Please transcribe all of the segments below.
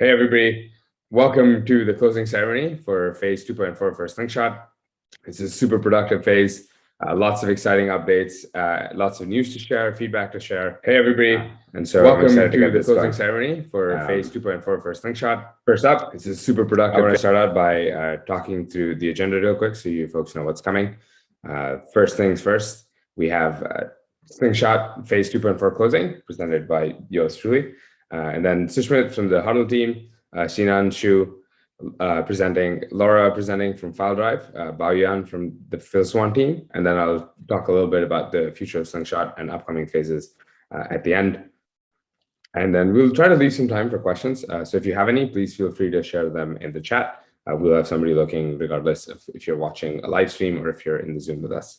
Hey, everybody. Welcome to the closing ceremony for phase 2.4 for Slingshot. This is a super productive phase. Lots of exciting updates, lots of news to share, feedback to share. Hey, everybody. And so welcome to the closing ceremony for phase 2.4 for Slingshot. First up, this is super productive. I want to start out by talking through the agenda real quick so you folks know what's coming. First things first, we have Slingshot phase 2.4 closing presented by yours truly. And then Susmit from the Huddle team, XinAn presenting, Laura presenting from FileDrive, Baoyuan from the FilSwan team, and then I'll talk a little bit about the future of Slingshot and upcoming phases at the end. And then we'll try to leave some time for questions. So if you have any, please feel free to share them in the chat. We'll have somebody looking regardless of if you're watching a live stream or if you're in the Zoom with us.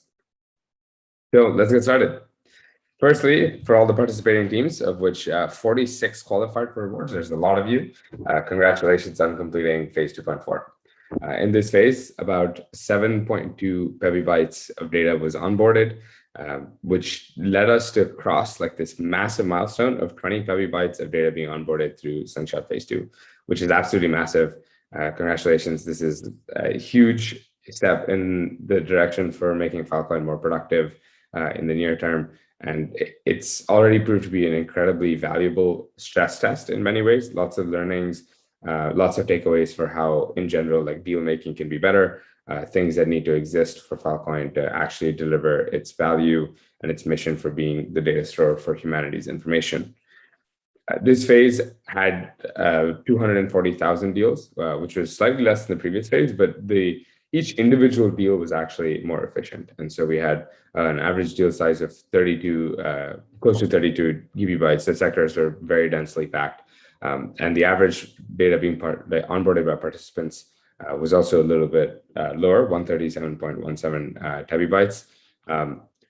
So let's get started. Firstly, for all the participating teams, of which 46 qualified for awards, there's a lot of you. Congratulations on completing phase 2.4. In this phase, about 7.2 petabytes of data was onboarded, which led us to cross like this massive milestone of 20 petabytes of data being onboarded through Slingshot phase 2, which is absolutely massive. Congratulations. This is a huge step in the direction for making Filecoin more productive in the near term. And it's already proved to be an incredibly valuable stress test in many ways. Lots of learnings, lots of takeaways for how, in general, like deal making can be better, things that need to exist for Filecoin to actually deliver its value and its mission for being the data store for humanity's information. This phase had 240,000 deals, which was slightly less than the previous phase, but each individual deal was actually more efficient. And so we had an average deal size of 32, close to 32 gigabytes. The sectors were very densely packed. And the average data being onboarded by participants was also a little bit lower, 137.17 terabytes,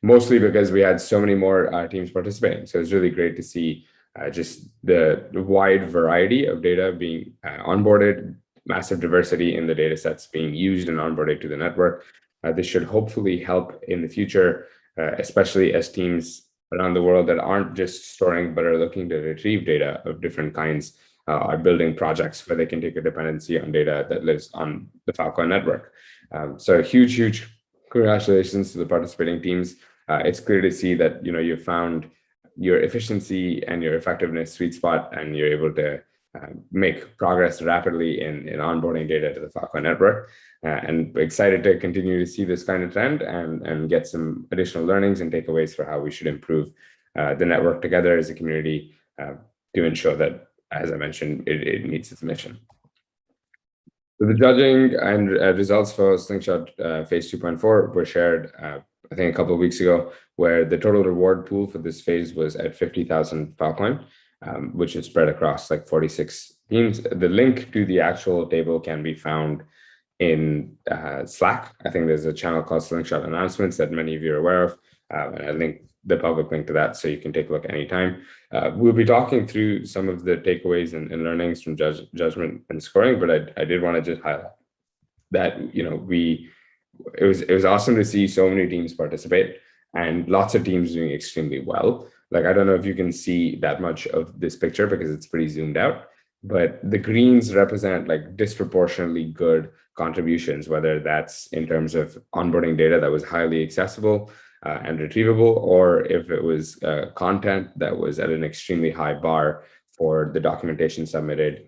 mostly because we had so many more teams participating. So it's really great to see just the wide variety of data being onboarded, massive diversity in the data sets being used and onboarded to the network. This should hopefully help in the future, especially as teams around the world that aren't just storing, but are looking to retrieve data of different kinds, are building projects where they can take a dependency on data that lives on the Filecoin network. So huge congratulations to the participating teams. It's clear to see that you've found your efficiency and your effectiveness sweet spot, and you're able to make progress rapidly in onboarding data to the Filecoin network, and excited to continue to see this kind of trend and get some additional learnings and takeaways for how we should improve the network together as a community to ensure that, as I mentioned, it meets its mission. So the judging and results for Slingshot phase 2.4 were shared, I think, a couple of weeks ago, where the total reward pool for this phase was at 50,000 Filecoin. Which is spread across like 46 teams. The link to the actual table can be found in Slack. I think there's a channel called Slingshot Announcements that many of you are aware of. And I link the public link to that so you can take a look anytime. We'll be talking through some of the takeaways and learnings from judgment and scoring, but I did want to just highlight that it was awesome to see so many teams participate and lots of teams doing extremely well. Like, I don't know if you can see that much of this picture because it's pretty zoomed out, but the greens represent like disproportionately good contributions, whether that's in terms of onboarding data that was highly accessible and retrievable, or if it was content that was at an extremely high bar for the documentation submitted,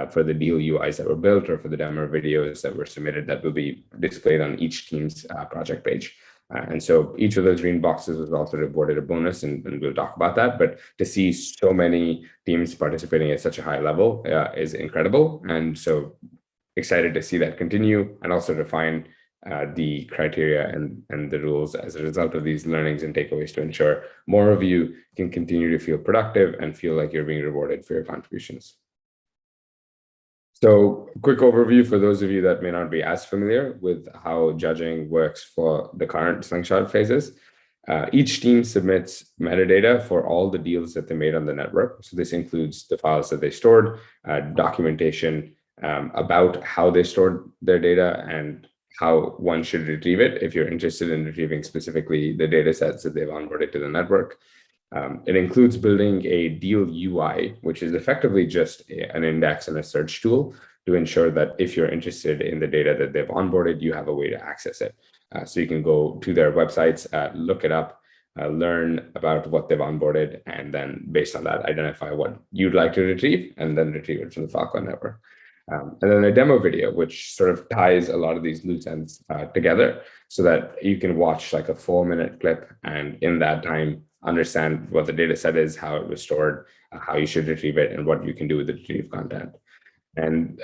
for the deal UIs that were built, or for the demo videos that were submitted that will be displayed on each team's project page. And so each of those green boxes was also rewarded a bonus, and we'll talk about that. But to see so many teams participating at such a high level is incredible. And so excited to see that continue, and also refine the criteria and the rules as a result of these learnings and takeaways to ensure more of you can continue to feel productive and feel like you're being rewarded for your contributions. So, quick overview for those of you that may not be as familiar with how judging works for the current Slingshot phases. Each team submits metadata for all the deals that they made on the network. So this includes the files that they stored, documentation about how they stored their data, and how one should retrieve it if you're interested in retrieving specifically the data sets that they've onboarded to the network. It includes building a deal UI, which is effectively just an index and a search tool to ensure that if you're interested in the data that they've onboarded, you have a way to access it. So you can go to their websites, look it up, learn about what they've onboarded, and then based on that, identify what you'd like to retrieve, and then retrieve it from the Filecoin network. And then a demo video, which sort of ties a lot of these loose ends together so that you can watch like a 4-minute clip, and in that time, understand what the data set is, how it was stored, how you should retrieve it, and what you can do with the retrieved content. And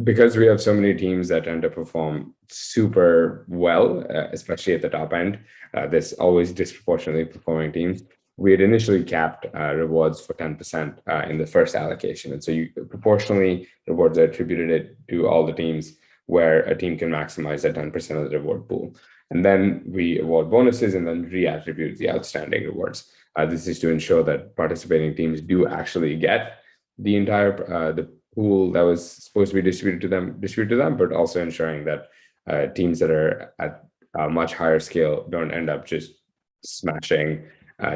because we have so many teams that tend to perform super well, especially at the top end, there's always disproportionately performing teams. We had initially capped rewards for 10% in the first allocation. And so you proportionally rewards are attributed it to all the teams where a team can maximize that 10% of the reward pool. And then we award bonuses and then re-attribute the outstanding rewards. This is to ensure that participating teams do actually get the entire the pool that was supposed to be distributed to them, but also ensuring that teams that are at a much higher scale don't end up just smashing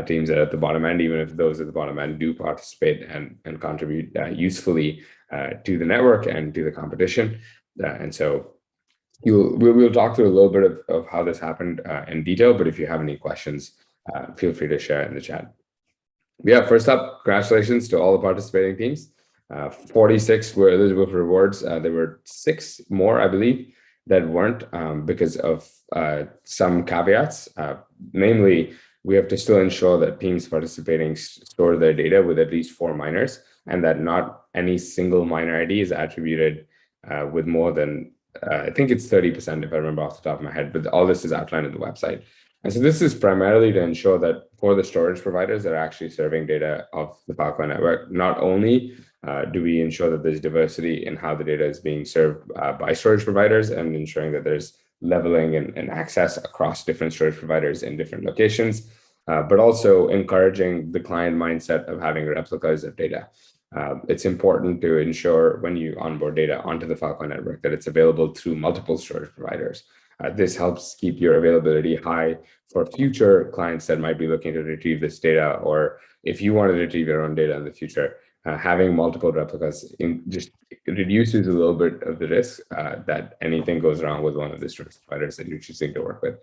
teams that are at the bottom end, even if those at the bottom end do participate and contribute usefully to the network and to the competition. And so we'll talk through a little bit of how this happened in detail, but if you have any questions, feel free to share in the chat. Yeah, first up, congratulations to all the participating teams. 46 were eligible for rewards. There were 6 more, I believe, that weren't because of some caveats. Namely, we have to still ensure that teams participating store their data with at least 4 miners, and that not any single miner ID is attributed with more than, I think it's 30% if I remember off the top of my head, but all this is outlined in the website. And so this is primarily to ensure that for the storage providers that are actually serving data of the Filecoin network, not only do we ensure that there's diversity in how the data is being served by storage providers and ensuring that there's leveling and access across different storage providers in different locations, but also encouraging the client mindset of having replicas of data. It's important to ensure when you onboard data onto the Filecoin network that it's available through multiple storage providers. This helps keep your availability high for future clients that might be looking to retrieve this data, or if you want to retrieve your own data in the future, having multiple replicas just reduces a little bit of the risk that anything goes wrong with one of the storage providers that you're choosing to work with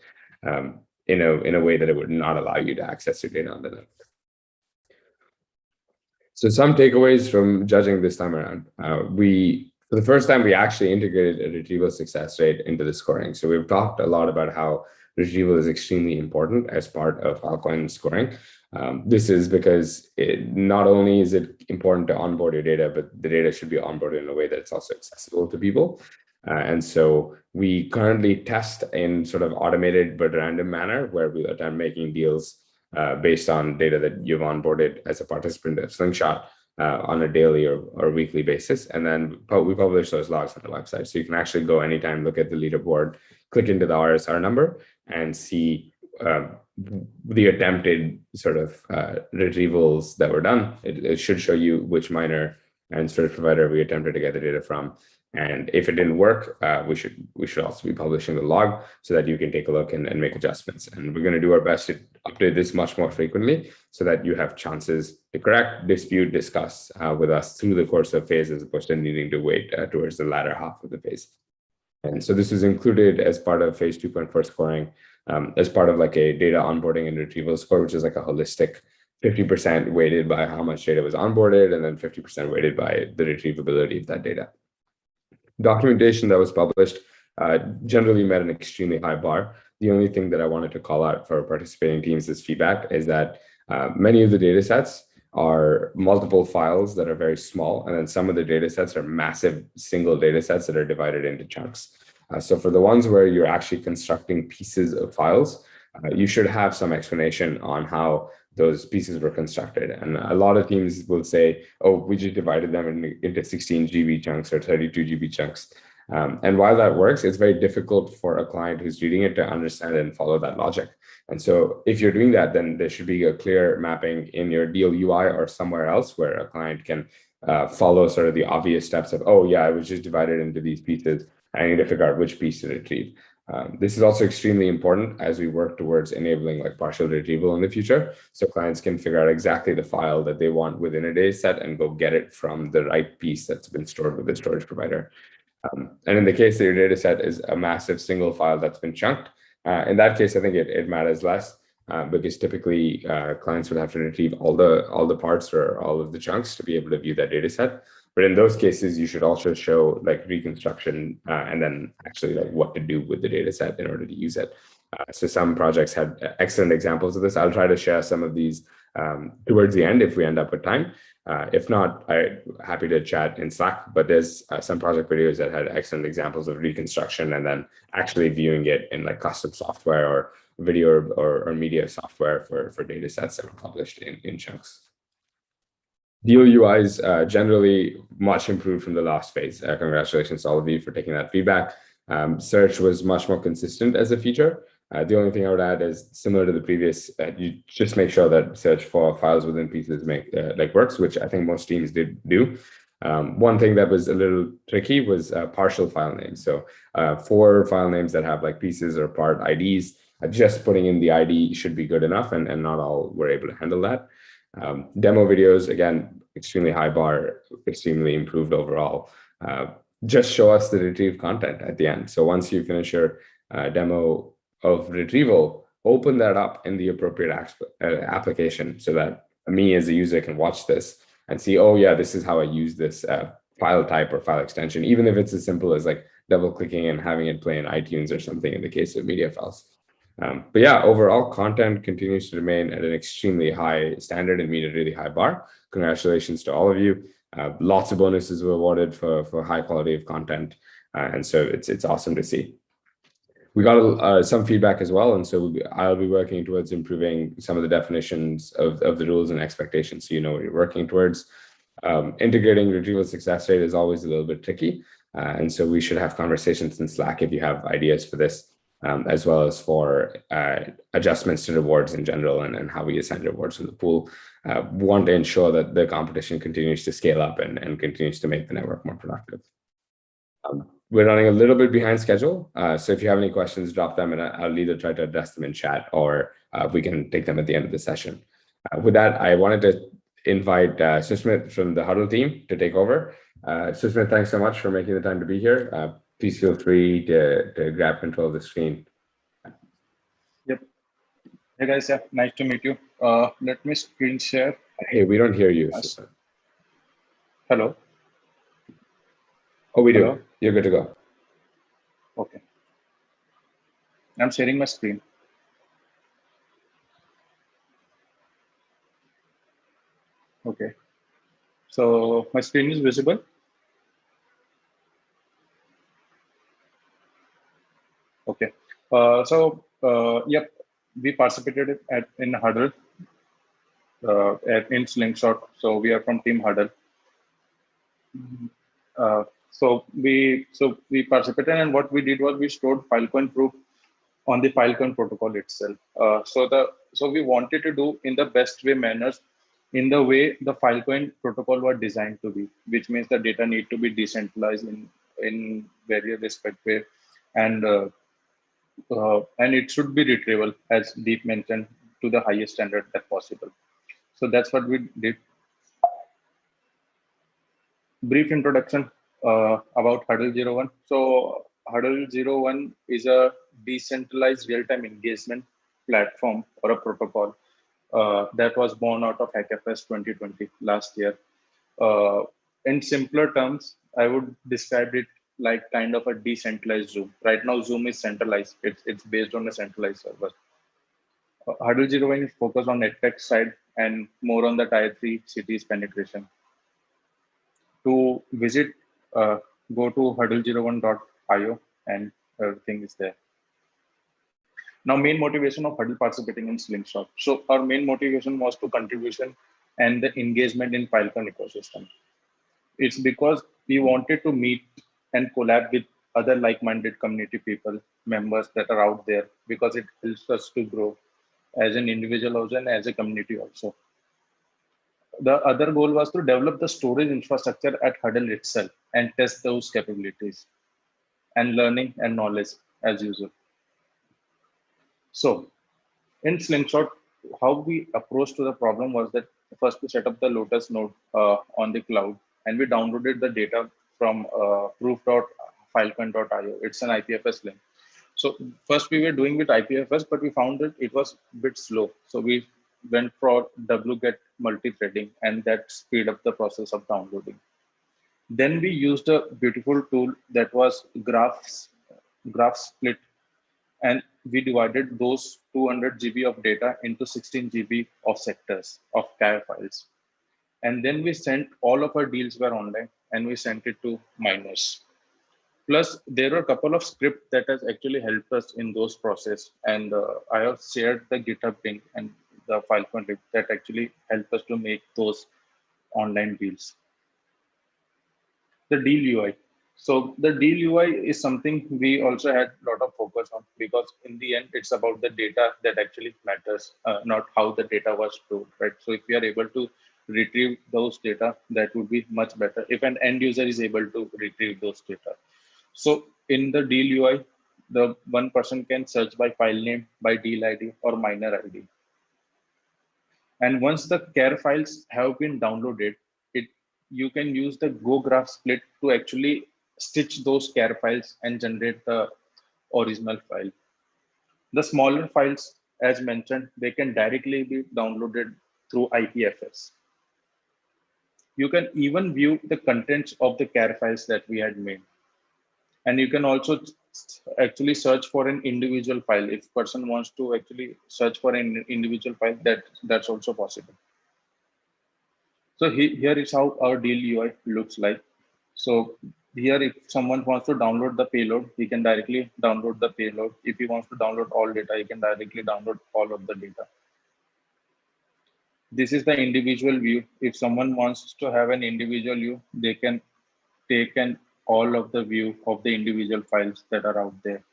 in a way that it would not allow you to access your data on the network. So some takeaways from judging this time around. For the first time, we actually integrated a retrieval success rate into the scoring. So we've talked a lot about how retrieval is extremely important as part of Filecoin scoring. This is because not only is it important to onboard your data, but the data should be onboarded in a way that it's also accessible to people. And so we currently test in sort of automated but random manner where we attempt making deals based on data that you've onboarded as a participant of Slingshot on a daily or weekly basis. And then we publish those logs on the website. So you can actually go anytime, look at the leaderboard, click into the RSR number and see the attempted sort of retrievals that were done. It should show you which miner and storage provider we attempted to get the data from. And if it didn't work, we should also be publishing the log so that you can take a look and make adjustments. And we're going to do our best to update this much more frequently so that you have chances to correct, dispute, discuss with us through the course of phase as opposed to needing to wait towards the latter half of the phase. And so this is included as part of phase 2.4 scoring, as part of like a data onboarding and retrieval score, which is like a holistic 50% weighted by how much data was onboarded and then 50% weighted by the retrievability of that data. Documentation that was published generally met an extremely high bar. The only thing that I wanted to call out for participating teams as feedback is that many of the data sets are multiple files that are very small, and then some of the data sets are massive single data sets that are divided into chunks. So for the ones where you're actually constructing pieces of files, you should have some explanation on how those pieces were constructed. And a lot of teams will say, oh, we just divided them into 16 GB chunks or 32 GB chunks. And while that works, it's very difficult for a client who's reading it to understand and follow that logic. And so if you're doing that, then there should be a clear mapping in your deal UI or somewhere else where a client can follow sort of the obvious steps of, oh yeah, I was just divided into these pieces. I need to figure out which piece to retrieve. This is also extremely important as we work towards enabling like partial retrieval in the future, so clients can figure out exactly the file that they want within a data set and go get it from the right piece that's been stored with the storage provider. And in the case that your data set is a massive single file that's been chunked, in that case, I think it matters less because typically clients would have to retrieve all the parts or all of the chunks to be able to view that data set. But in those cases, you should also show like reconstruction and then actually like what to do with the data set in order to use it. So some projects had excellent examples of this. I'll try to share some of these towards the end if we end up with time. If not, I'm happy to chat in Slack, but there's some project videos that had excellent examples of reconstruction and then actually viewing it in like custom software or video or media software for data sets that were published in chunks. Deal UIs generally much improved from the last phase. Congratulations to all of you for taking that feedback. Search was much more consistent as a feature. The only thing I would add is similar to the previous, you just make sure that search for files within pieces works, which I think most teams did do. One thing that was a little tricky was partial file names. So for file names that have like pieces or part IDs, just putting in the ID should be good enough, and not all were able to handle that. Demo videos, again, extremely high bar, extremely improved overall. Just show us the retrieved content at the end. So once you finish your demo of retrieval, open that up in the appropriate application so that me as a user can watch this and see, oh yeah, this is how I use this file type or file extension, even if it's as simple as like double clicking and having it play in iTunes or something in the case of media files. But yeah, overall content continues to remain at an extremely high standard and meet a really high bar. Congratulations to all of you. Lots of bonuses were awarded for high quality of content. And so it's awesome to see. We got some feedback as well. And so I'll be working towards improving some of the definitions of the rules and expectations so you know what you're working towards. Integrating retrieval success rate is always a little bit tricky. And so we should have conversations in Slack if you have ideas for this. As well as for adjustments to rewards in general and how we assign rewards from the pool. Want to ensure that the competition continues to scale up and continues to make the network more productive. We're running a little bit behind schedule. So if you have any questions, drop them and I'll either try to address them in chat or we can take them at the end of the session. With that, I wanted to invite Susmit from the Huddle team to take over. Susmit, thanks so much for making the time to be here. Please feel free to grab control of the screen. Yep. Hey guys, yeah, nice to meet you. Let me screen share. Hey, we don't hear you. Hello. Oh, we do. Hello? You're good to go. Okay. I'm sharing my screen. Okay. So my screen is visible. Okay. Yep, we participated in Huddle in Slingshot. So we are from Team Huddle. So we participated, and what we did was we stored Filecoin proof on the Filecoin protocol itself. So we wanted to do in the best way manners, in the way the Filecoin protocol was designed to be, which means the data need to be decentralized in very respect way, and it should be retrieval, as Deep mentioned, to the highest standard that possible. So that's what we did. Brief introduction about Huddle 01. So Huddle 01 is a decentralized real-time engagement platform or a protocol that was born out of HackFest 2020 last year. In simpler terms, I would describe it like kind of a decentralized Zoom. Right now, Zoom is centralized. It's based on a centralized server. Huddle 01 is focused on EdTech side and more on the tier 3 cities penetration. To visit, go to huddle01.io and everything is there. Now, main motivation of Huddle participating in Slingshot. So our main motivation was to contribution and the engagement in Filecoin ecosystem. It's because we wanted to meet and collab with other like-minded community people, members that are out there, because it helps us to grow as an individual also and as a community also. The other goal was to develop the storage infrastructure at Huddle itself and test those capabilities and learning and knowledge as usual. So in Slingshot, how we approached to the problem was that first we set up the Lotus node on the cloud, and we downloaded the data from proof.filecoin.io. It's an IPFS link. So first we were doing with IPFS, but we found that it was a bit slow. So we went for wget multi-threading, and that speed up the process of downloading. Then we used a beautiful tool that was graph split, and we divided those 200 GB of data into 16 GB of sectors of CAR files. And then we sent all of our deals were online, and we sent it to miners. Plus, there were a couple of scripts that has actually helped us in those process. And I have shared the GitHub link and the Filecoin link that actually helped us to make those online deals. The deal UI. So the deal UI is something we also had a lot of focus on, because in the end, it's about the data that actually matters, not how the data was stored, right? So if we are able to retrieve those data, that would be much better if an end user is able to retrieve those data. So in the deal UI, the one person can search by file name, by deal ID, or miner ID. And once the care files have been downloaded, it you can use the Go graph split to actually stitch those care files and generate the original file. The smaller files, as mentioned, they can directly be downloaded through IPFS. You can even view the contents of the care files that we had made. And you can also actually search for an individual file. If person wants to actually search for an individual file, that's also possible. So here is how our deal UI looks like. So here, if someone wants to download the payload, he can directly download the payload. If he wants to download all data, he can directly download all of the data. This is the individual view. If someone wants to have an individual view, they can take all of the view of the individual files that are out there.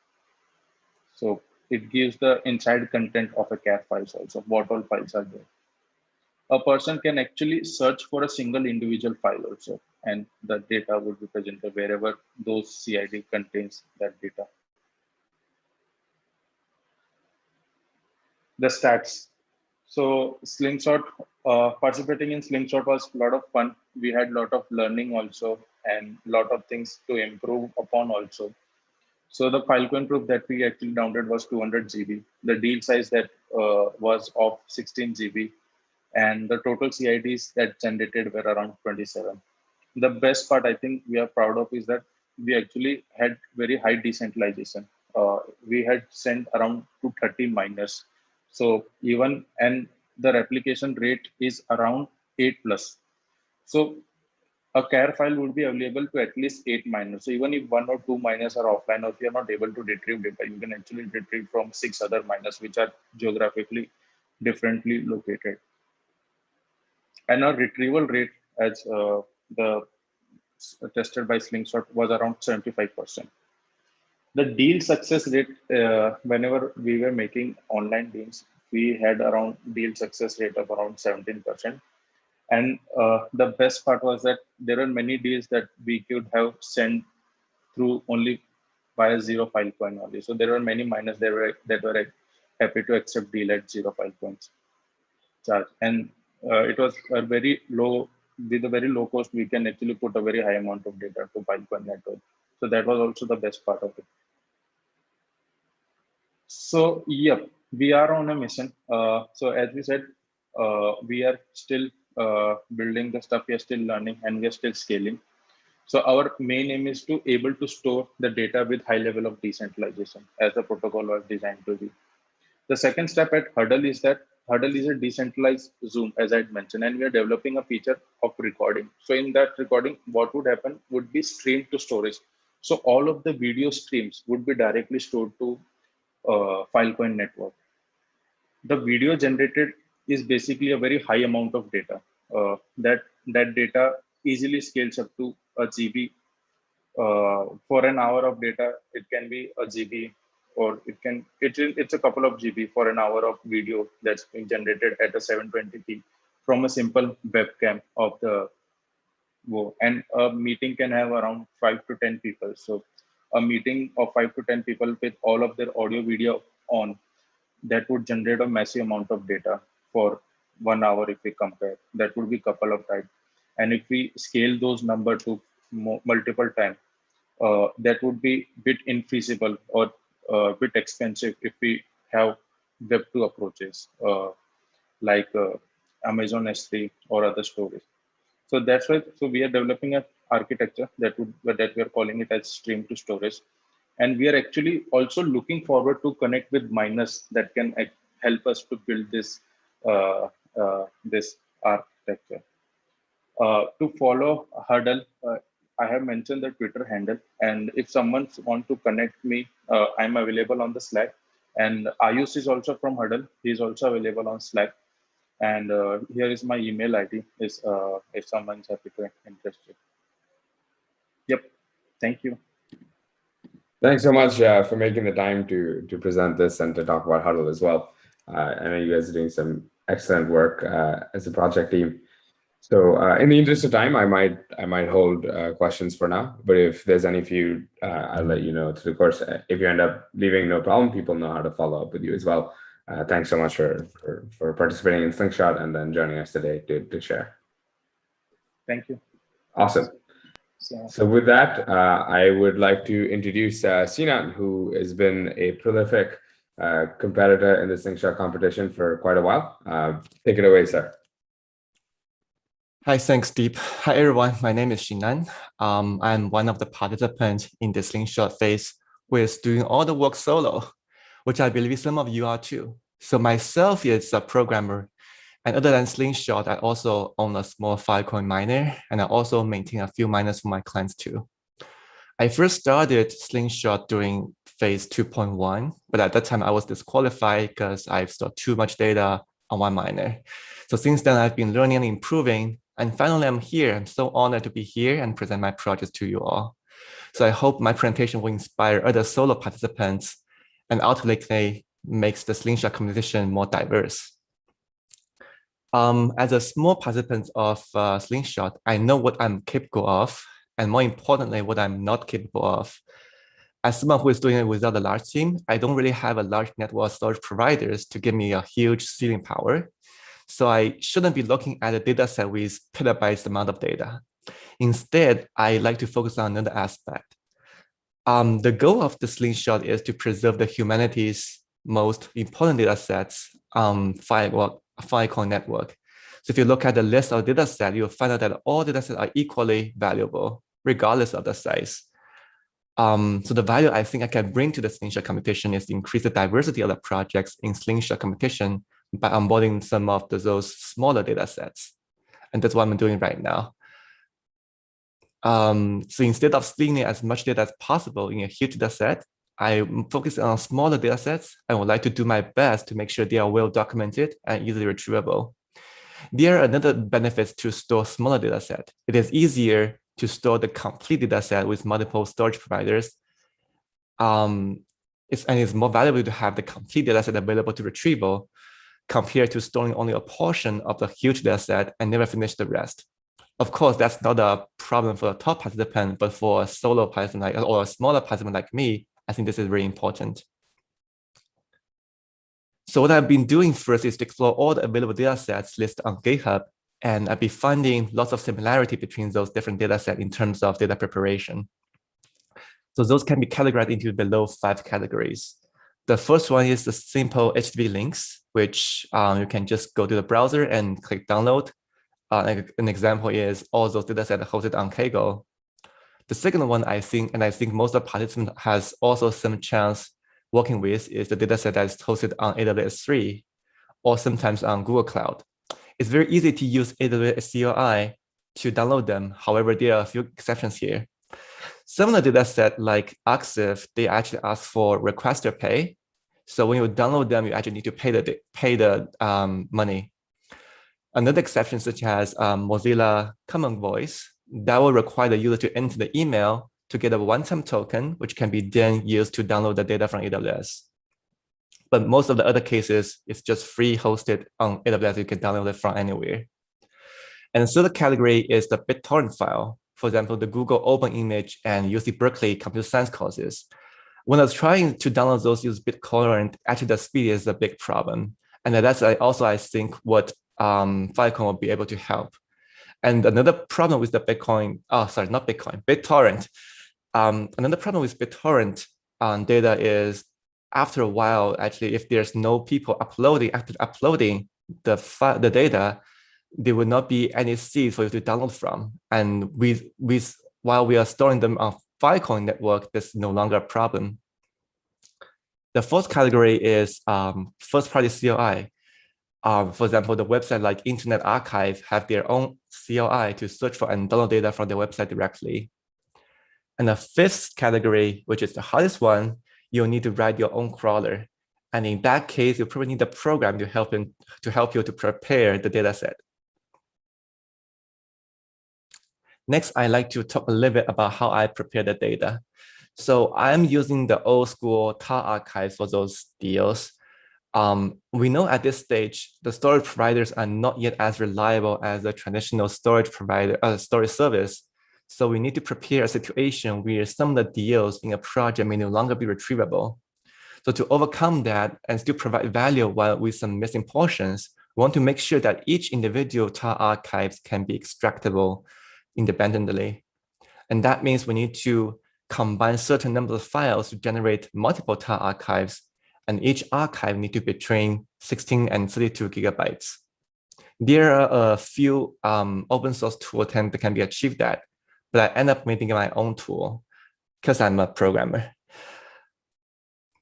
So it gives the inside content of a CAR files also, what all files are there. A person can actually search for a single individual file also, and the data would be presented wherever those CID contains that data. The stats. So Slingshot, participating in Slingshot was a lot of fun. We had a lot of learning also, and a lot of things to improve upon also. So the Filecoin proof that we actually downloaded was 200 GB. The deal size that was of 16 GB, and the total CIDs that generated were around 27. The best part I think we are proud of is that we actually had very high decentralization. We had sent around 230 miners. So even, and the replication rate is around 8 plus. So a CAR file would be available to at least 8 miners. So even if 1 or 2 miners are offline, or if you're not able to retrieve data, you can actually retrieve from 6 other miners, which are geographically differently located. And our retrieval rate, as the tested by Slingshot, was around 75%. The deal success rate, whenever we were making online deals, we had around deal success rate of around 17%. And the best part was that there are many deals that we could have sent through only via zero Filecoin only. So there were many miners that were happy to accept deal at zero Filecoins charge. And it was a very low, with a very low cost, we can actually put a very high amount of data to Filecoin network. So that was also the best part of it. So, yep, we are on a mission. So as we said, we are still building the stuff, we are still learning, and we are still scaling. So our main aim is to able to store the data with high level of decentralization, as the protocol was designed to be. The second step at Hurdle is that Hurdle is a decentralized Zoom, as I had mentioned, and we are developing a feature of recording. So in that recording, what would happen would be streamed to storage. So all of the video streams would be directly stored to Filecoin network. The video generated is basically a very high amount of data. That data easily scales up to a GB. For an hour of data, it can be a GB, or it's a couple of GB for an hour of video that's being generated at a 720p from a simple webcam of the Go. And a meeting can have around 5 to 10 people. So a meeting of 5 to 10 people with all of their audio video on, that would generate a massive amount of data for 1 hour. If we compare, that would be couple of times. And if we scale those number to multiple times, that would be bit infeasible or bit expensive if we have Web2 approaches like Amazon S3 or other storage. So that's why. So we are developing an architecture that we are calling it as stream to storage, and we are actually also looking forward to connect with miners that can help us to build this architecture. To follow Hurdle, I have mentioned the Twitter handle, and if someone want to connect me, I'm available on the Slack. And Ayush is also from Hurdle. He is also available on Slack. And here is my email ID. Is if someone's happy to interested. Yep. Thank you. Thanks so much for making the time to present this and to talk about Huddle as well. I know you guys are doing some excellent work as a project team. So in the interest of time, I might hold questions for now. But if there's any few, I'll let you know. Of course, if you end up leaving, no problem. People know how to follow up with you as well. Thanks so much for participating in Slingshot and then joining us today to share. Thank you. Awesome. So with that, I would like to introduce XinAn, who has been a prolific competitor in the Slingshot competition for quite a while. Take it away, sir. Hi, thanks, Deep. Hi, everyone. My name is XinAn. I'm one of the participants in the Slingshot phase who is doing all the work solo, which I believe some of you are too. So myself is a programmer. And other than Slingshot, I also own a small Filecoin miner, and I also maintain a few miners for my clients too. I first started Slingshot during phase 2.1, but at that time I was disqualified because I've stored too much data on one miner. So since then, I've been learning and improving, and finally I'm here. I'm so honored to be here and present my project to you all. So I hope my presentation will inspire other solo participants and ultimately makes the Slingshot competition more diverse. As a small participant of Slingshot, I know what I'm capable of, and more importantly, what I'm not capable of. As someone who is doing it without a large team, I don't really have a large network of storage providers to give me a huge ceiling power. So I shouldn't be looking at a data set with petabytes amount of data. Instead, I like to focus on another aspect. The goal of the Slingshot is to preserve the humanity's most important data sets, Filecoin network. So if you look at the list of data sets, you'll find out that all data sets are equally valuable, regardless of the size. So the value I think I can bring to the Slingshot competition is to increase the diversity of the projects in Slingshot competition by onboarding some of those smaller data sets. And that's what I'm doing right now. So instead of stealing as much data as possible in a huge data set, I'm focusing on smaller data sets. I would like to do my best to make sure they are well documented and easily retrievable. There are another benefits to store smaller data set. It is easier to store the complete data set with multiple storage providers. It's more valuable to have the complete data set available to retrieval compared to storing only a portion of the huge data set and never finish the rest. Of course, that's not a problem for a top participant, but for a solo participant or a smaller participant like me, I think this is very important. So what I've been doing first is to explore all the available data sets listed on GitHub, and I've been finding lots of similarity between those different data sets in terms of data preparation. So those can be categorized into below 5 categories. The first one is the simple HTTP links, which you can just go to the browser and click download. An example is all those data sets hosted on Kaggle. The second one, I think most of the participants has also some chance working with, is the dataset that is hosted on AWS 3 or sometimes on Google Cloud. It's very easy to use AWS CLI to download them. However, there are a few exceptions here. Some of the dataset like Oxif, they actually ask for requester pay. So when you download them, you actually need to pay the money. Another exception, such as Mozilla Common Voice, that will require the user to enter the email to get a one-time token, which can be then used to download the data from AWS. But most of the other cases, it's just free hosted on AWS. You can download it from anywhere. And the third category is the BitTorrent file. For example, the Google Open Image and UC Berkeley computer science courses. When I was trying to download those use BitTorrent, actually the speed is a big problem. And that's also, I think, what Filecoin will be able to help. And another problem with the BitTorrent. Another problem with BitTorrent data is after a while, actually, if there's no people after uploading the data, there will not be any seeds for you to download from. And while we are storing them on Filecoin network, that's no longer a problem. The fourth category is first-party CLI. For example, the website like Internet Archive have their own CLI to search for and download data from their website directly. And the fifth category, which is the hardest one, you'll need to write your own crawler. And in that case, you probably need a program to help you to prepare the data set. Next, I'd like to talk a little bit about how I prepare the data. So I'm using the old school tar archive for those deals. We know at this stage, the storage providers are not yet as reliable as the traditional storage service. So we need to prepare a situation where some of the deals in a project may no longer be retrievable. So to overcome that and still provide value while with some missing portions, we want to make sure that each individual tar archives can be extractable independently. And that means we need to combine certain number of files to generate multiple tar archives, and each archive need to be between 16 and 32 gigabytes. There are a few open source tools that can be achieved that, but I end up making my own tool because I'm a programmer.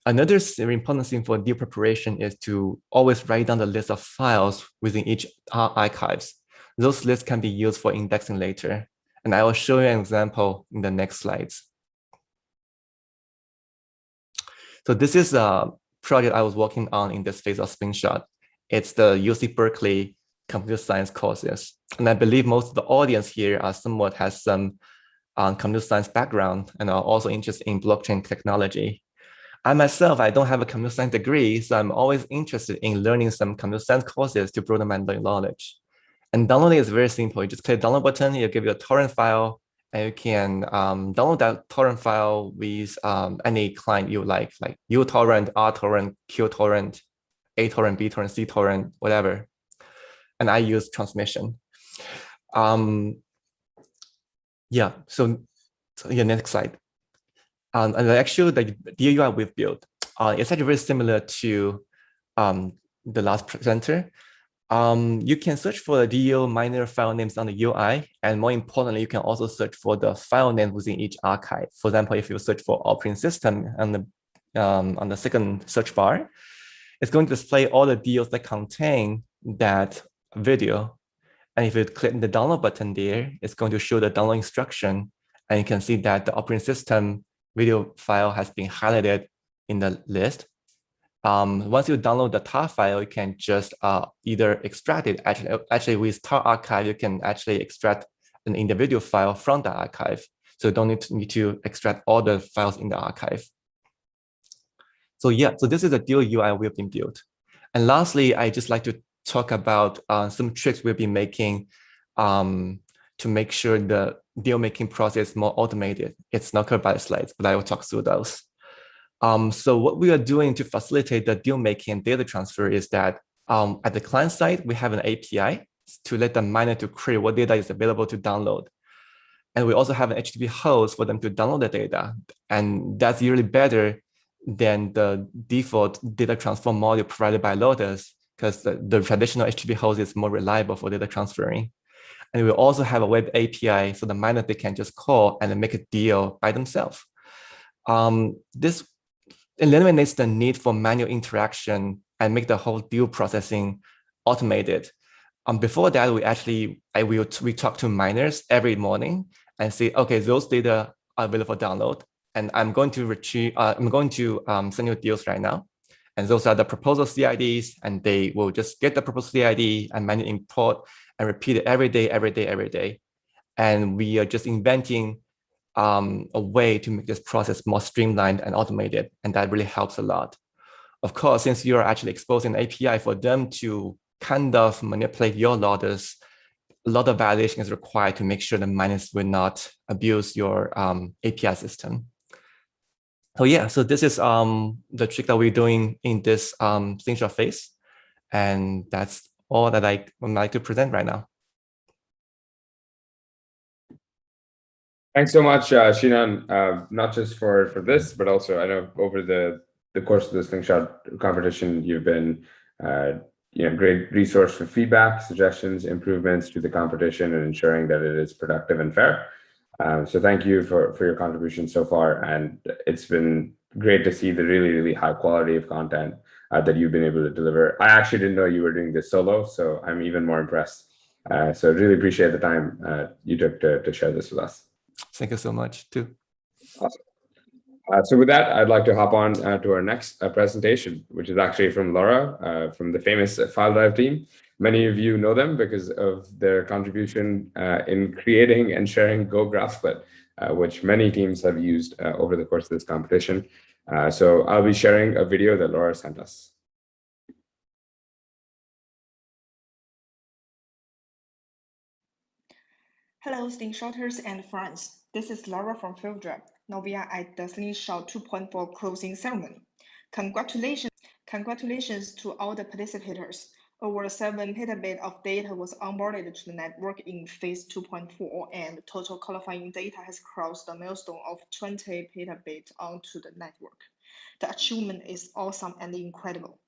Another very important thing for deal preparation is to always write down the list of files within each archives. Those lists can be used for indexing later. And I will show you an example in the next slides. So this is a project I was working on in this phase of Slingshot. It's the UC Berkeley computer science courses. And I believe most of the audience here are somewhat has some computer science background and are also interested in blockchain technology. I myself, I don't have a computer science degree, so I'm always interested in learning some computer science courses to broaden my knowledge. And downloading is very simple. You just click the download button, it'll give you a torrent file, and you can download that torrent file with any client you like uTorrent, rTorrent, QTorrent, aTorrent, bTorrent, cTorrent, whatever. And I use transmission. Yeah, so next slide. And actually, the DUI we've built, it's actually very similar to the last presenter. You can search for the DU minor file names on the UI, and more importantly, you can also search for the file name within each archive. For example, if you search for operating system on the second search bar, it's going to display all the DUs that contain that video. And if you click the download button there, it's going to show the download instruction, and you can see that the operating system video file has been highlighted in the list. Once you download the tar file, you can just either extract it. Actually, with tar archive, you can actually extract an individual file from the archive. So you don't need to extract all the files in the archive. So yeah, so this is a deal UI we've been built. And lastly, I just like to talk about some tricks we've been making to make sure the deal making process is more automated. It's not covered by the slides, but I will talk through those. So what we are doing to facilitate the deal making and data transfer is that at the client side, we have an API to let the miner to query what data is available to download. And we also have an HTTP host for them to download the data. And that's usually better than the default data transfer module provided by Lotus, because the traditional HTTP host is more reliable for data transferring. And we also have a web API, so the miner, they can just call and make a deal by themselves. This eliminates the need for manual interaction and make the whole deal processing automated. Before that, we talk to miners every morning and say, okay, those data are available for download, and I'm going to send you deals right now. And those are the proposal CIDs, and they will just get the proposal CID and manually import and repeat it every day. And we are just inventing a way to make this process more streamlined and automated, and that really helps a lot. Of course, since you're actually exposing an API for them to kind of manipulate your loaders, a lot of validation is required to make sure the miners will not abuse your API system. So yeah, so this is the trick that we're doing in this Slingshot phase. And that's all that I would like to present right now. Thanks so much, XinAn, not just for this, but also I know over the course of the Slingshot competition, you've been great resource for feedback, suggestions, improvements to the competition, and ensuring that it is productive and fair. So thank you for your contribution so far, and it's been great to see the really high quality of content that you've been able to deliver. I actually didn't know you were doing this solo, so I'm even more impressed. So really appreciate the time you took to share this with us. Thank you so much too. Awesome. So with that, I'd like to hop on to our next presentation, which is actually from Laura from the famous FileDrive team. Many of you know them because of their contribution in creating and sharing Go GraphSplit, which many teams have used over the course of this competition. So I'll be sharing a video that Laura sent us. Hello, Slingshotters and friends. This is Laura from FilDrive. Now we are at the Slingshot 2.4 closing ceremony. Congratulations to all the participators. Over 7 petabytes of data was onboarded to the network in phase 2.4, and total qualifying data has crossed the milestone of 20 petabytes onto the network. The achievement is awesome and incredible.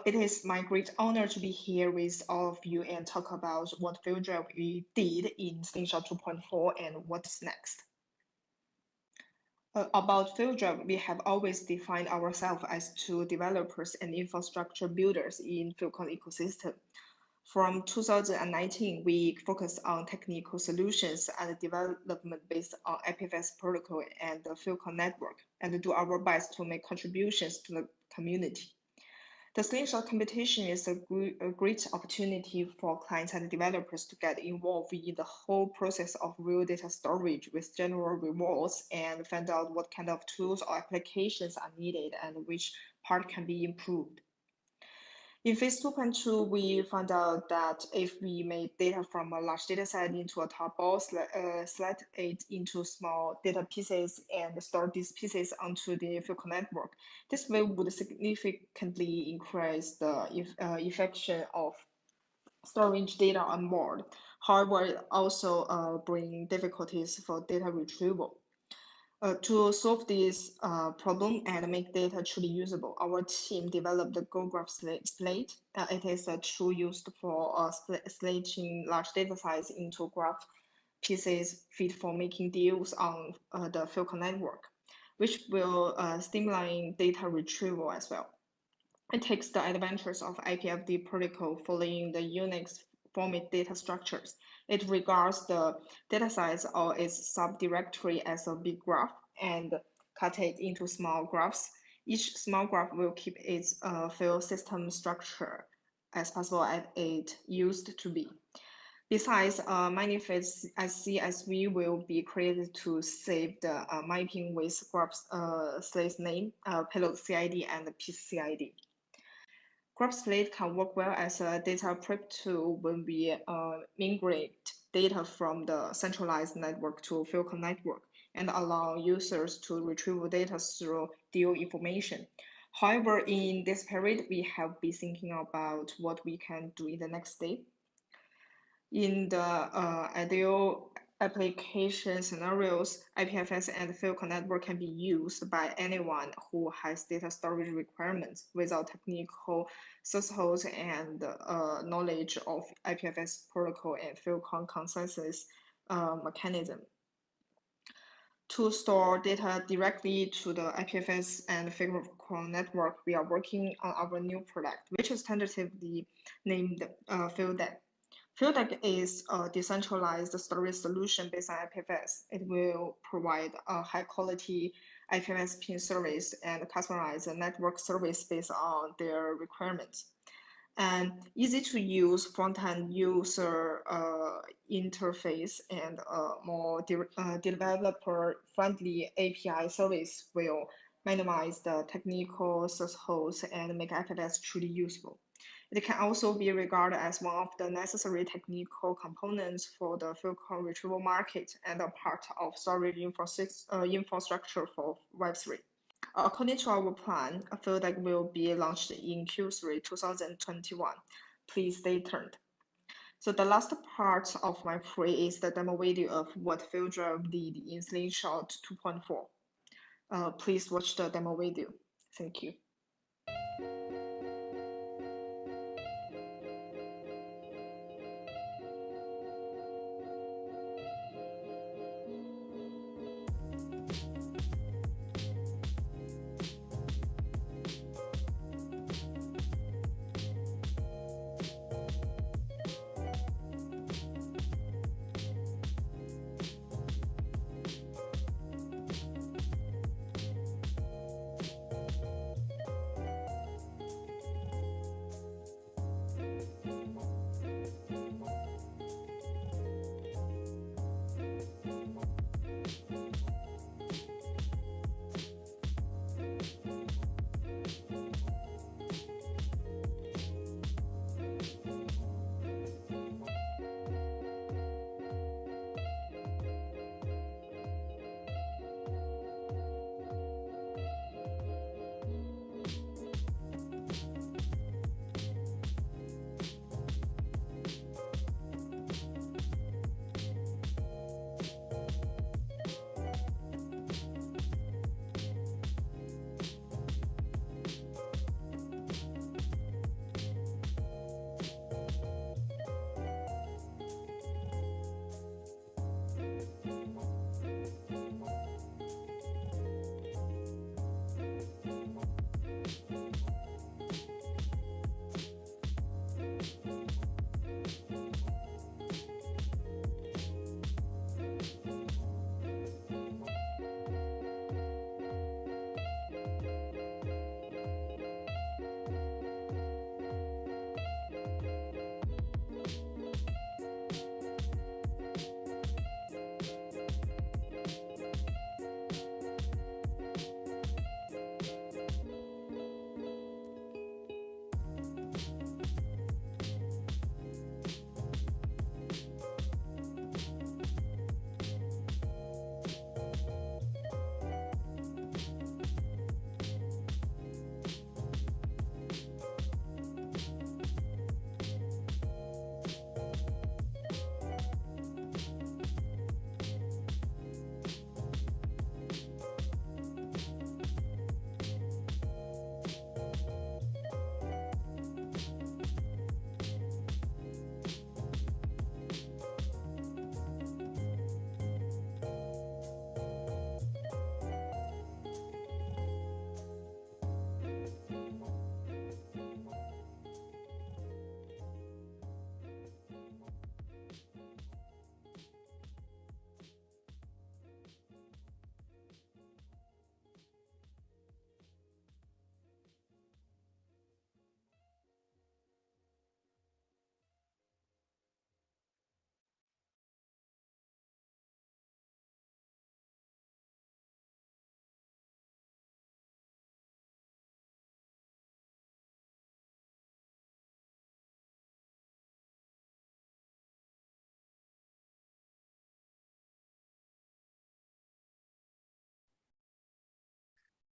It is my great honor to be here with all of you and talk about what FilDrive we did in Slingshot 2.4 and what's next. About FilDrive, we have always defined ourselves as two developers and infrastructure builders in Filecoin ecosystem. From 2019, we focused on technical solutions and development based on IPFS protocol and the Filecoin network, and do our best to make contributions to the community. The Slingshot competition is a great opportunity for clients and developers to get involved in the whole process of real data storage with general rewards and find out what kind of tools or applications are needed and which part can be improved. In phase 2.2, we found out that if we made data from a large data set into a topple, slide it into small data pieces, and store these pieces onto the Filecoin network, this way would significantly increase the efficiency of storage data on board. However, it also bring difficulties for data retrieval. To solve this problem and make data truly usable, our team developed the Go GraphSplit. It is a tool used for splitting large data size into graph pieces fit for making deals on the Filecoin network, which will streamline data retrieval as well. It takes the advantages of IPFD protocol following the Unix format data structures. It regards the data size or its subdirectory as a big graph and cut it into small graphs. Each small graph will keep its file system structure as possible as it used to be. Besides, manifest CSV will be created to save the mapping with graphs slash name, payload CID, and piece CID. GraphSplit can work well as a data prep tool when we migrate data from the centralized network to Filecoin network and allow users to retrieve data through deal information. However, in this period, we have been thinking about what we can do in the next step. In the ideal application scenarios, IPFS and Filecoin network can be used by anyone who has data storage requirements without technical thresholds and knowledge of IPFS protocol and Filecoin consensus mechanism. To store data directly to the IPFS and Filecoin network, we are working on our new product, which is tentatively named FileDeck. FileDeck is a decentralized storage solution based on IPFS. It will provide a high-quality IPFS pin service and customize a network service based on their requirements. And easy-to-use front-end user interface and a more developer-friendly API service will minimize the technical thresholds and make IPFS truly useful. It can also be regarded as one of the necessary technical components for the Filecoin retrieval market and a part of storage infrastructure for Web3. According to our plan, a FileDrive will be launched in Q3 2021. Please stay tuned. So the last part of my pre is the demo video of what FileDrive did in Slingshot 2.4. Please watch the demo video. Thank you.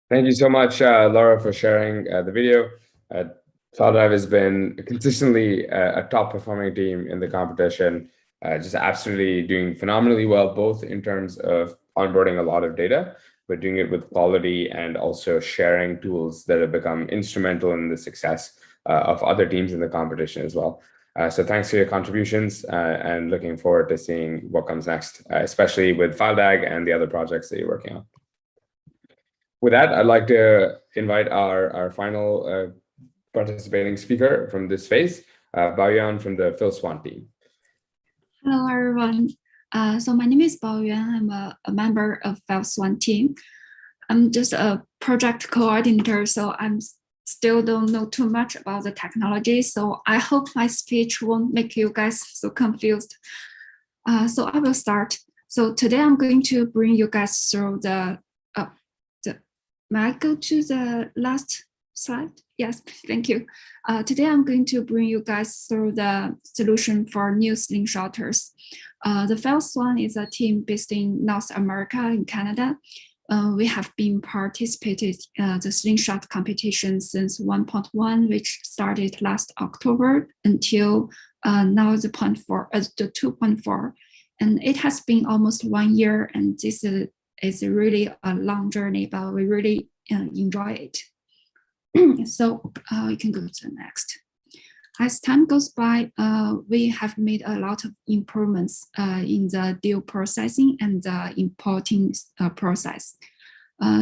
Thank you so much, Laura, for sharing the video. FileDrive has been consistently a top-performing team in the competition, just absolutely doing phenomenally well, both in terms of onboarding a lot of data, but doing it with quality and also sharing tools that have become instrumental in the success of other teams in the competition as well. So thanks for your contributions and looking forward to seeing what comes next, especially with FileDAG and the other projects that you're working on. With that, I'd like to invite our final participating speaker from this phase, Baoyuan from the FilSwan team. Hello, everyone. So my name is Baoyuan. I'm a member of FilSwan team. I'm just a project coordinator, so I'm still don't know too much about the technology. So I hope my speech won't make you guys so confused. So I will start. So today I'm going to bring you guys through the. May I go to the last slide? Yes, thank you. Today I'm going to bring you guys through the solution for new Slingshotters. The FilSwan is a team based in North America in Canada. We have been participated the Slingshot competition since 1.1, which started last October until now the 2.4. And it has been almost 1 year, and this is really a long journey, but we really enjoy it. So you can go to the next. As time goes by, we have made a lot of improvements in the deal processing and the importing process.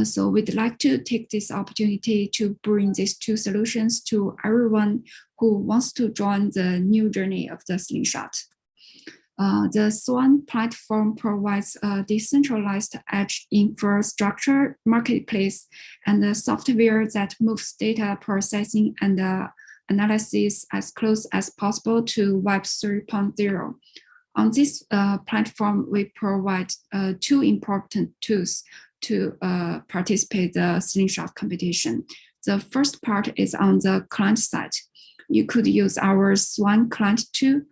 So we'd like to take this opportunity to bring these two solutions to everyone who wants to join the new journey of the Slingshot. The Swan platform provides a decentralized edge infrastructure marketplace and the software that moves data processing and analysis as close as possible to Web 3.0. On this platform, we provide two important tools to participate in the Slingshot competition. The first part is on the client side. You could use our Swan client tool.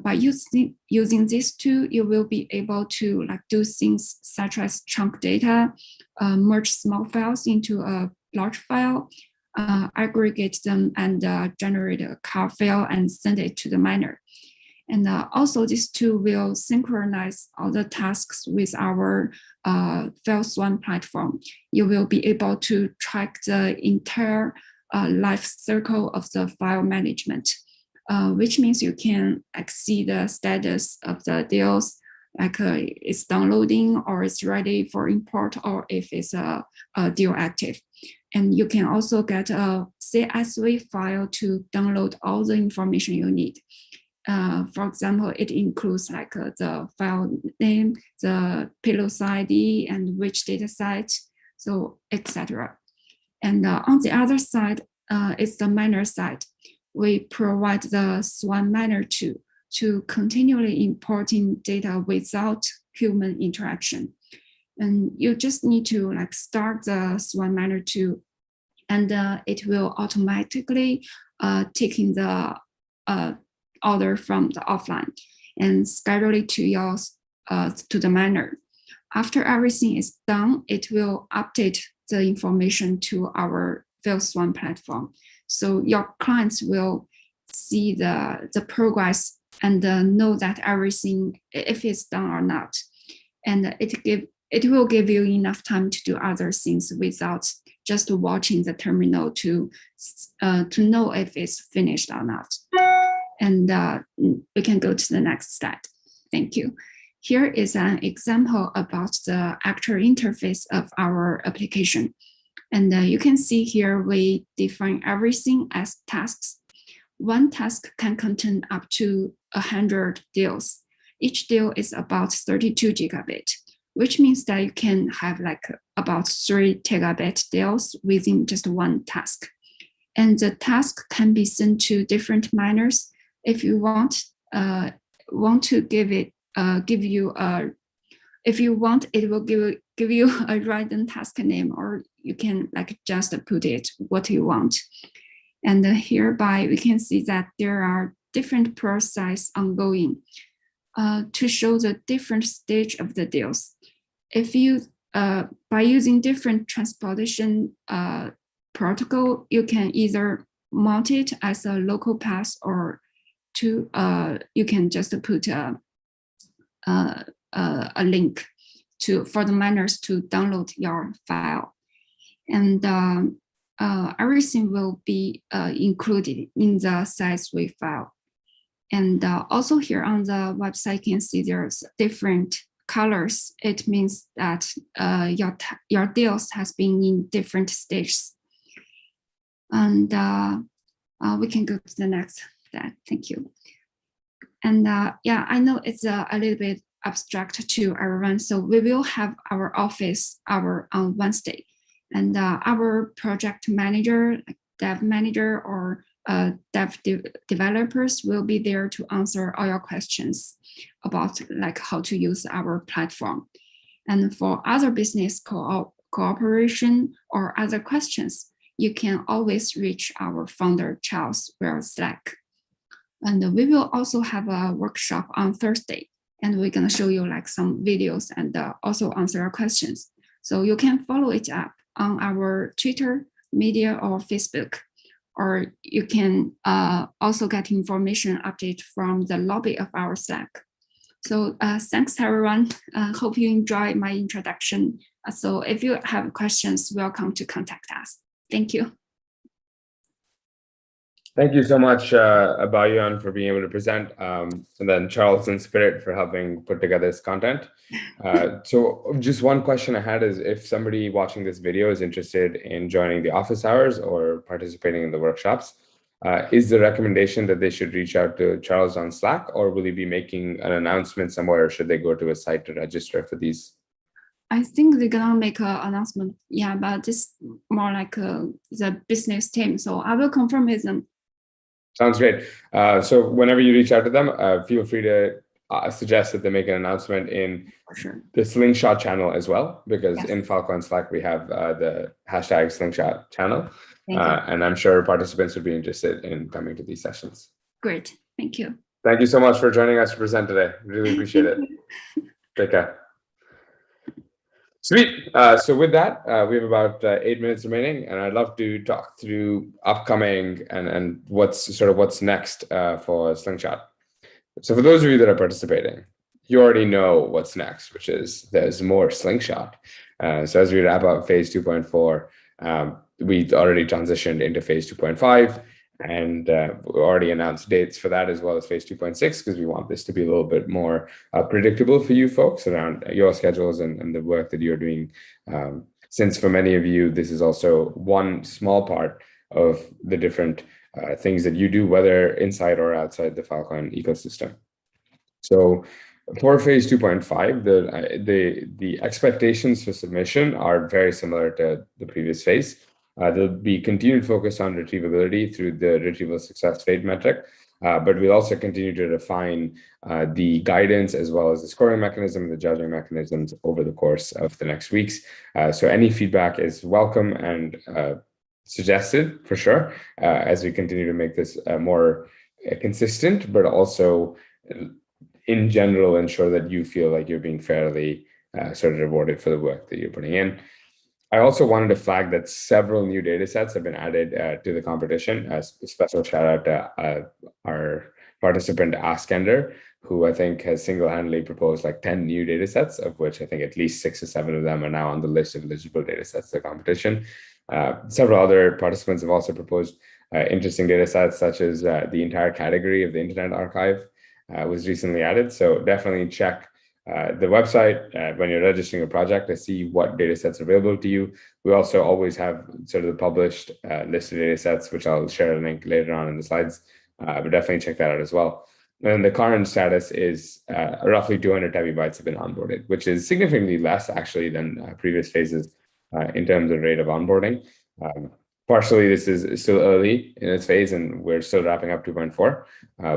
By using this tool, you will be able to do things such as chunk data, merge small files into a large file, aggregate them, and generate a car file and send it to the miner. And also this tool will synchronize all the tasks with our FilSwan platform. You will be able to track the entire life cycle of the file management. Which means you can see the status of the deals, like it's downloading or it's ready for import, or if it's a deal active. And you can also get a CSV file to download all the information you need. For example, it includes the file name, the payload ID, and which data set, so etc. And on the other side, it's the miner side. We provide the Swan miner tool to continually importing data without human interaction. And you just need to start the Swan miner tool, and it will automatically taking the order from the offline and schedule it to the miner. After everything is done, it will update the information to our FilSwan platform. So your clients will see the progress and know that everything, if it's done or not. And it will give you enough time to do other things without just watching the terminal to know if it's finished or not. And we can go to the next slide. Thank you. Here is an example about the actual interface of our application. And you can see here, we define everything as tasks. One task can contain up to 100 deals. Each deal is about 32 gigabit, which means that you can have about 3 terabyte deals within just one task. And the task can be sent to different miners. If you want to if you want, it will give you a random task name, or you can just put it what you want. And hereby we can see that there are different processes ongoing to show the different stage of the deals. If you by using different transportation protocol, you can either mount it as a local path, or you can just put a link for the miners to download your file. And everything will be included in the CSV file. And also here on the website, you can see there's different colors. It means that your deals has been in different stages. And we can go to the next slide. Thank you. And yeah, I know it's a little bit abstract to everyone. So we will have our office hour on Wednesday. And our project manager, dev manager, or developers will be there to answer all your questions about how to use our platform. And for other business cooperation or other questions, you can always reach our founder, Charles, via Slack. And we will also have a workshop on Thursday, and we're going to show you like some videos and also answer your questions. So you can follow it up on our Twitter, media, or Facebook, or you can also get information update from the lobby of our Slack. So thanks everyone. Hope you enjoy my introduction. So if you have questions, welcome to contact us. Thank you. Thank you so much, Baoyuan, for being able to present, and then Charles and Spirit for helping put together this content. So just one question I had is, if somebody watching this video is interested in joining the office hours or participating in the workshops, is the recommendation that they should reach out to Charles on Slack, or will he be making an announcement somewhere, or should they go to a site to register for these? I think they're gonna make an announcement, yeah, but this more like the business team. So I will confirm with them. Sounds great. So whenever you reach out to them, feel free to suggest that they make an announcement in the Slingshot channel as well, because in Filecoin Slack, we have the hashtag Slingshot channel. And I'm sure participants would be interested in coming to these sessions. Great. Thank you. Thank you so much for joining us to present today. Really appreciate it. Take care. Sweet. So with that, we have about 8 minutes remaining, and I'd love to talk through upcoming and what's next for Slingshot. So for those of you that are participating, you already know what's next, which is there's more Slingshot. So as we wrap up phase 2.4, we already transitioned into phase 2.5, and we already announced dates for that, as well as phase 2.6, because we want this to be a little bit more predictable for you folks around your schedules and the work that you're doing. Since for many of you, this is also one small part of the different things that you do, whether inside or outside the Filecoin ecosystem. So for phase 2.5, the expectations for submission are very similar to the previous phase. There'll be continued focus on retrievability through the retrieval success rate metric, but we'll also continue to refine the guidance as well as the scoring mechanism and the judging mechanisms over the course of the next weeks. So any feedback is welcome and suggested for sure, as we continue to make this more consistent, but also in general ensure that you feel like you're being fairly sort of rewarded for the work that you're putting in. I also wanted to flag that several new data sets have been added to the competition. A special shout out to our participant Askender, who I think has single-handedly proposed like 10 new data sets, of which I think at least 6 or 7 of them are now on the list of eligible data sets to the competition. Several other participants have also proposed interesting data sets, such as the entire category of the Internet Archive was recently added. So definitely check the website when you're registering a project to see what data sets are available to you. We also always have sort of the published list of data sets, which I'll share a link later on in the slides, but definitely check that out as well. And the current status is roughly 200 terabytes have been onboarded, which is significantly less actually than previous phases in terms of rate of onboarding. Partially, this is still early in its phase, and we're still wrapping up 2.4.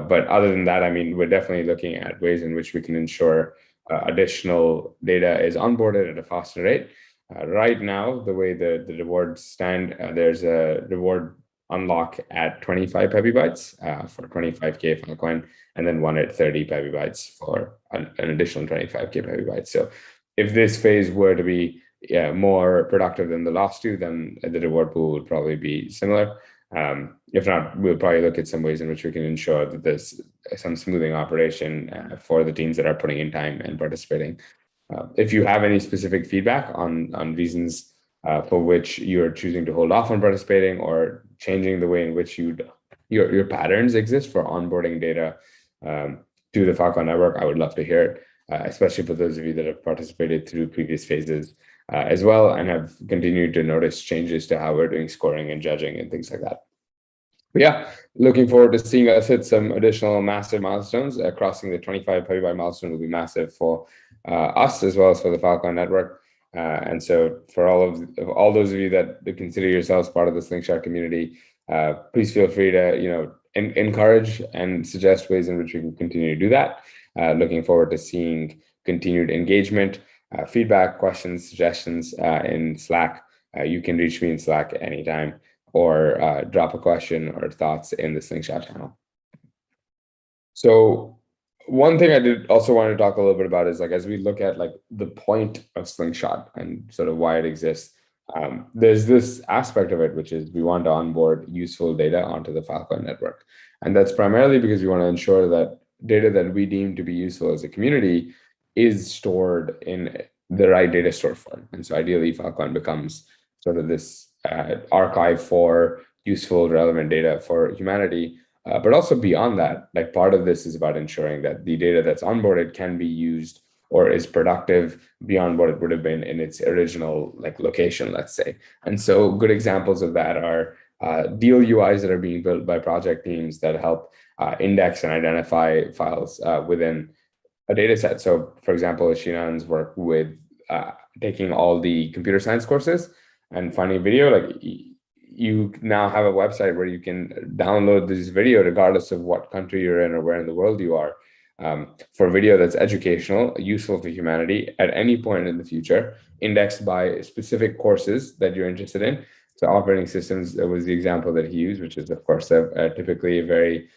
But other than that, I mean, we're definitely looking at ways in which we can ensure additional data is onboarded at a faster rate. Right now, the way the rewards stand, there's a reward unlock at 25 petabytes for 25K Filecoin, and then one at 30 petabytes for an additional 25K petabytes. So if this phase were to be more productive than the last two, then the reward pool would probably be similar. If not, we'll probably look at some ways in which we can ensure that there's some smoothing operation for the teams that are putting in time and participating. If you have any specific feedback on reasons for which you're choosing to hold off on participating, or changing the way in which your patterns exist for onboarding data to the Filecoin network, I would love to hear it, especially for those of you that have participated through previous phases as well, and have continued to notice changes to how we're doing scoring and judging and things like that. But yeah, looking forward to seeing us hit some additional massive milestones. Crossing the 25 petabyte milestone will be massive for us as well as for the Filecoin network. And so for all those of you that consider yourselves part of the Slingshot community, please feel free to encourage and suggest ways in which we can continue to do that. Looking forward to seeing continued engagement, feedback, questions, suggestions in Slack. You can reach me in Slack at any time. or drop a question or thoughts in the Slingshot channel. So one thing I did also want to talk a little bit about is like, as we look at like the point of Slingshot and sort of why it exists, there's this aspect of it, which is we want to onboard useful data onto the Filecoin network. And that's primarily because we want to ensure that data that we deem to be useful as a community is stored in the right data store form. And so ideally, Filecoin becomes sort of this archive for useful, relevant data for humanity. But also beyond that, like part of this is about ensuring that the data that's onboarded can be used or is productive beyond what it would have been in its original like location, let's say. And so good examples of that are deal UIs that are being built by project teams that help index and identify files within a data set. So for example, XinAn's work with taking all the computer science courses and finding video, like you now have a website where you can download this video regardless of what country you're in or where in the world you are, for video that's educational, useful for humanity at any point in the future, indexed by specific courses that you're interested in. So operating systems was the example that he used, which is of course typically a very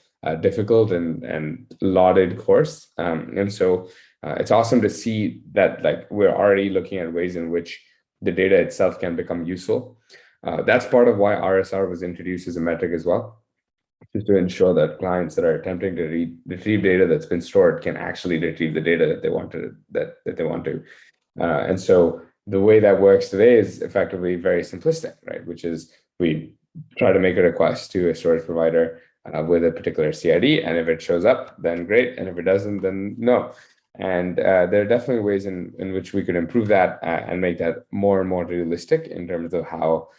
difficult and lauded course. And so it's awesome to see that like we're already looking at ways in which the data itself can become useful. That's part of why RSR was introduced as a metric as well, just to ensure that clients that are attempting to retrieve data that's been stored can actually retrieve the data that they want to. And so the way that works today is effectively very simplistic, right? Which is we try to make a request to a storage provider with a particular CID, and if it shows up, then great, and if it doesn't, then no. And there are definitely ways in which we could improve that and make that more and more realistic in terms of how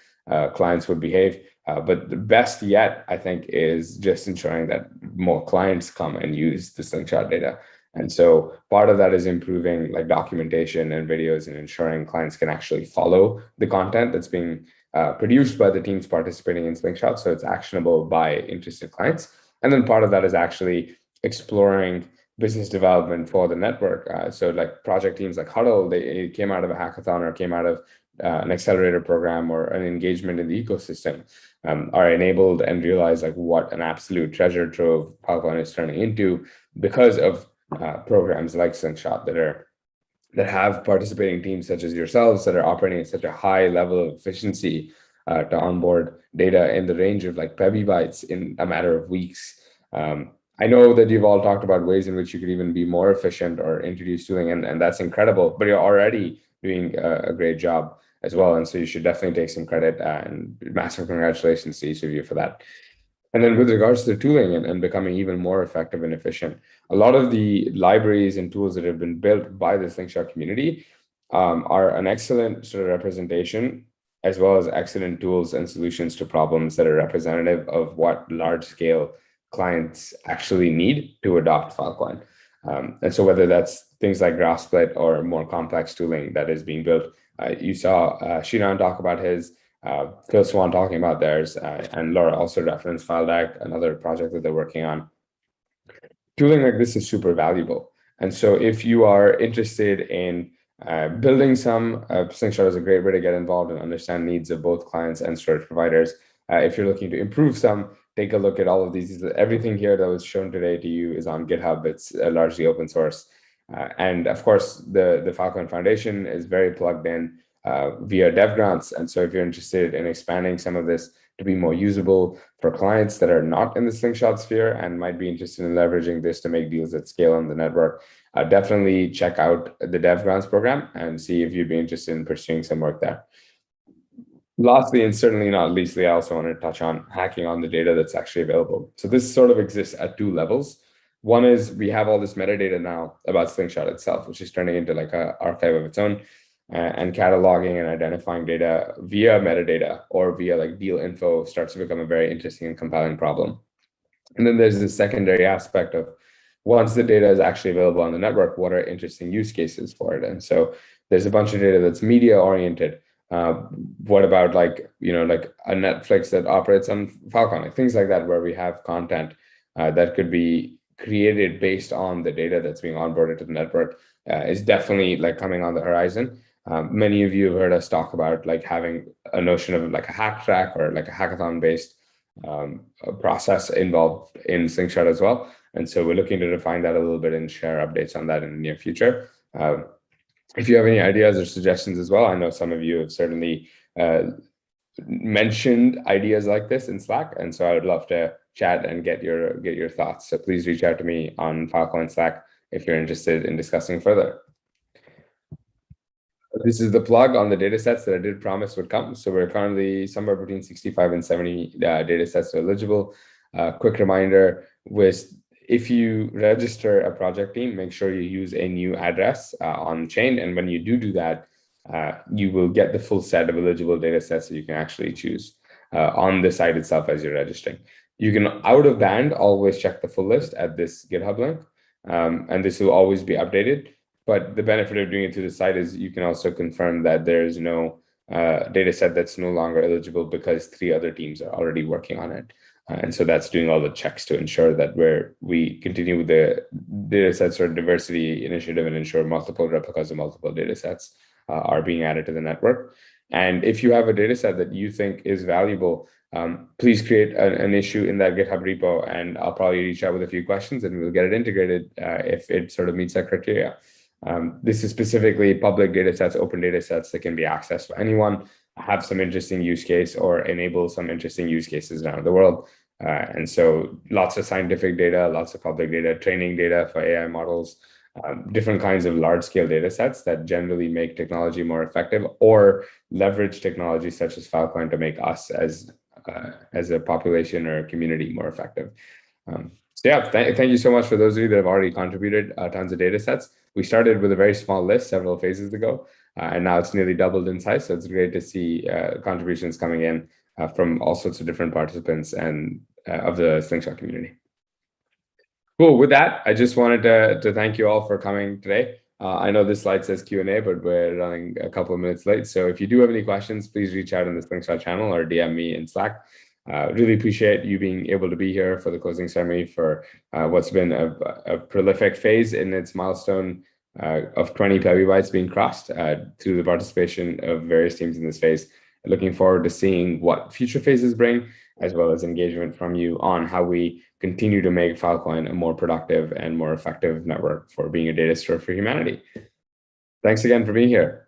clients would behave. But the best yet, I think, is just ensuring that more clients come and use the Slingshot data. And so part of that is improving like documentation and videos and ensuring clients can actually follow the content that's being produced by the teams participating in Slingshot, so it's actionable by interested clients. And then part of that is actually exploring business development for the network. So like project teams like Huddle, they came out of a hackathon or came out of an accelerator program or an engagement in the ecosystem, are enabled and realize like what an absolute treasure trove Filecoin is turning into because of programs like Slingshot that have participating teams such as yourselves that are operating at such a high level of efficiency to onboard data in the range of like petabytes in a matter of weeks. I know that you've all talked about ways in which you could even be more efficient or introduce tooling, and that's incredible, but you're already doing a great job as well. And so you should definitely take some credit and massive congratulations to each of you for that. And then with regards to the tooling and becoming even more effective and efficient, a lot of the libraries and tools that have been built by the Slingshot community are an excellent sort of representation, as well as excellent tools and solutions to problems that are representative of what large scale clients actually need to adopt Filecoin. And so whether that's things like graph split or more complex tooling that is being built, you saw XinAn talk about his, FilSwan talking about theirs, and Laura also referenced FileDrive, another project that they're working on. Tooling like this is super valuable. And so if you are interested in building some, Slingshot is a great way to get involved and understand needs of both clients and storage providers. If you're looking to improve some, take a look at all of these. Everything here that was shown today to you is on GitHub. It's largely open source. And of course, the Filecoin Foundation is very plugged in via dev grants. And so if you're interested in expanding some of this to be more usable for clients that are not in the Slingshot sphere and might be interested in leveraging this to make deals at scale on the network, definitely check out the dev grants program and see if you'd be interested in pursuing some work there. Lastly, and certainly not leastly, I also want to touch on hacking on the data that's actually available. So this sort of exists at two levels. One is we have all this metadata now about Slingshot itself, which is turning into like an archive of its own, and cataloging and identifying data via metadata or via like deal info starts to become a very interesting and compelling problem. And then there's this secondary aspect of once the data is actually available on the network, what are interesting use cases for it? And so there's a bunch of data that's media oriented. What about like a Netflix that operates on Filecoin, like things like that, where we have content that could be created based on the data that's being onboarded to the network is definitely like coming on the horizon. Many of you have heard us talk about like having a notion of like a hack track or like a hackathon-based process involved in Slingshot as well. And so we're looking to define that a little bit and share updates on that in the near future. If you have any ideas or suggestions as well, I know some of you have certainly mentioned ideas like this in Slack, and so I would love to chat and get your thoughts. So please reach out to me on Filecoin Slack if you're interested in discussing further. This is the plug on the data sets that I did promise would come. So we're currently somewhere between 65 and 70 data sets are eligible. Quick reminder, if you register a project team, make sure you use a new address on chain. And when you do that, you will get the full set of eligible data sets that you can actually choose on the site itself as you're registering. You can, out of band, always check the full list at this GitHub link, and this will always be updated. But the benefit of doing it through the site is you can also confirm that there is no data set that's no longer eligible because 3 other teams are already working on it. And so that's doing all the checks to ensure that we continue with the data sets or diversity initiative and ensure multiple replicas of multiple data sets are being added to the network. And if you have a data set that you think is valuable, please create an issue in that GitHub repo, and I'll probably reach out with a few questions and we'll get it integrated if it sort of meets that criteria. This is specifically public data sets, open data sets that can be accessed by anyone, have some interesting use case or enable some interesting use cases around the world. And so lots of scientific data, lots of public data, training data for AI models, different kinds of large scale data sets that generally make technology more effective or leverage technology such as Filecoin to make us as a population or a community more effective. So yeah, thank you so much for those of you that have already contributed tons of data sets. We started with a very small list several phases ago, and now it's nearly doubled in size. So it's great to see contributions coming in from all sorts of different participants and of the Slingshot community. Cool. With that, I just wanted to thank you all for coming today. I know this slide says Q&A, but we're running a couple of minutes late. So if you do have any questions, please reach out in the Slingshot channel or DM me in Slack. Really appreciate you being able to be here for the closing ceremony for what's been a prolific phase in its milestone of 20 petabytes being crossed through the participation of various teams in this phase. Looking forward to seeing what future phases bring, as well as engagement from you on how we continue to make Filecoin a more productive and more effective network for being a data store for humanity. Thanks again for being here.